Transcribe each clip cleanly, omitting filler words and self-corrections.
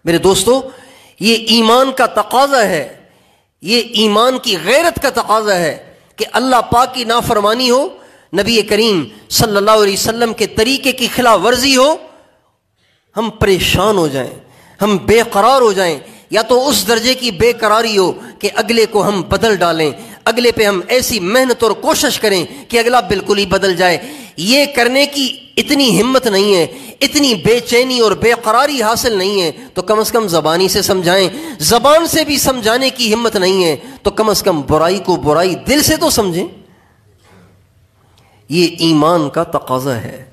میرے دوستو، یہ ایمان کا تقاضا ہے، یہ ایمان کی غیرت کا تقاضا ہے کہ اللہ پاک کی نافرمانی ہو، نبی کریم صلی اللہ علیہ وسلم کے طریقے کی خلاف ورزی ہو، ہم پریشان ہو جائیں، ہم بے قرار ہو جائیں، یا تو اس درجے کی بے قراری ہو کہ اگلے کو ہم بدل ڈالیں، اگلے پہ ہم ایسی محنت اور کوشش کریں کہ اگلا بالکل ہی بدل جائے۔ یہ کرنے کی اتنی ہمت نہیں ہے، اتنی بے چینی اور بے قراری حاصل نہیں ہے تو کم از کم زبانی سے سمجھائیں، زبان سے بھی سمجھانے کی ہمت نہیں ہے تو کم از کم برائی کو برائی دل سے تو سمجھیں۔ یہ ایمان کا تقاضا ہے۔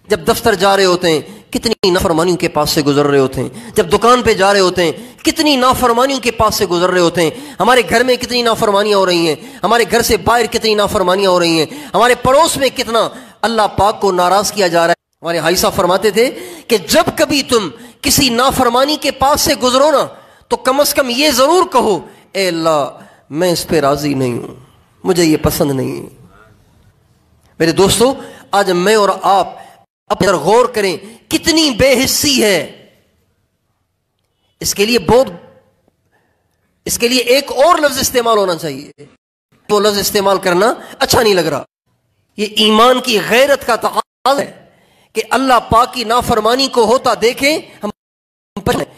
جب دفتر جا رہے ہوتے ہیں کتنی نافرمانیوں کے پاس سے گزر رہے ہوتے ہیں، جب دکان پہ جا رہے ہوتے ہیں کتنی نافرمانیوں کے پاس سے گزر رہے ہوتے ہیں، ہمارے گھر میں کتنی نافرمانیاں ہو رہی ہیں، ہمارے گھر سے باہر کتنی نافرمانیاں ہو رہی ہیں، ہمارے پڑوس میں کتنا اللہ پاک کو ناراض کیا جا رہا ہے۔ ہمارے بھائی صاحب فرماتے تھے کہ جب کبھی تم کسی نافرمانی کے پاس سے گزرو نا تو کم از کم یہ ضرور کہو، اے اللہ میں اس پہ راضی نہیں ہوں، مجھے یہ پسند نہیں ہے۔ میرے دوستو، آج میں اور آپ اپنے غور کریں کتنی بے حسی ہے۔ اس کے لیے ایک اور لفظ استعمال ہونا چاہیے، وہ لفظ استعمال کرنا اچھا نہیں لگ رہا۔ یہ ایمان کی غیرت کا تقاضا ہے کہ اللہ پاک کی نافرمانی کو ہوتا دیکھیں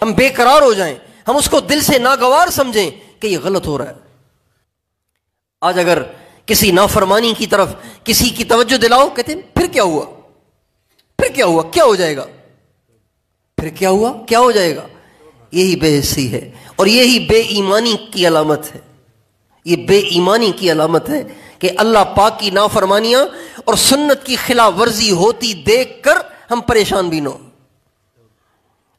ہم بے قرار ہو جائیں، ہم اس کو دل سے ناگوار سمجھیں کہ یہ غلط ہو رہا ہے۔ آج اگر کسی نافرمانی کی طرف کسی کی توجہ دلاؤ، کہتے ہیں پھر کیا ہوا، پھر کیا ہوا، کیا ہو جائے گا، پھر کیا ہوا، کیا ہو جائے گا۔ یہی بے حسی ہے اور یہی بے ایمانی کی علامت ہے۔ یہ بے ایمانی کی علامت ہے کہ اللہ پاک کی نافرمانیاں اور سنت کی خلاف ورزی ہوتی دیکھ کر ہم پریشان بھی نہ ہوں۔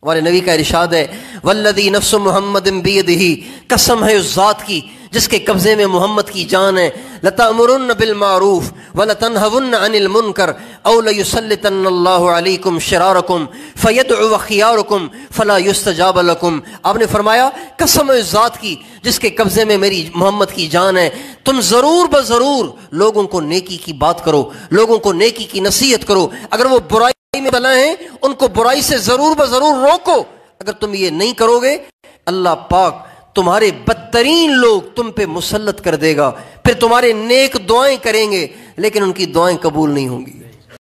ہمارے نبی کا ارشاد ہے، والذی نفس محمد بیدہ، قسم ہے اس ذات کی جس کے قبضے میں محمد کی جان ہے، لتأمرن بالمعروف ولتنہون عن المنکر او لیسلطن اللہ علیکم شرارکم فیدعو خیارکم فلا یستجاب لکم۔ آپ نے فرمایا قسم ہے اس ذات کی جس کے قبضے میں میری محمد کی جان ہے، تم ضرور بضرور لوگوں کو نیکی کی بات کرو، لوگوں کو نیکی کی نصیحت کرو، اگر وہ برائی میں مبتلا ہیں ان کو برائی سے ضرور بضرور روکو۔ اگر تم یہ نہیں کرو گے اللہ پاک تمہارے بدترین لوگ تم پہ مسلط کر دے گا، پھر تمہارے نیک دعائیں کریں گے لیکن ان کی دعائیں قبول نہیں ہوں گی۔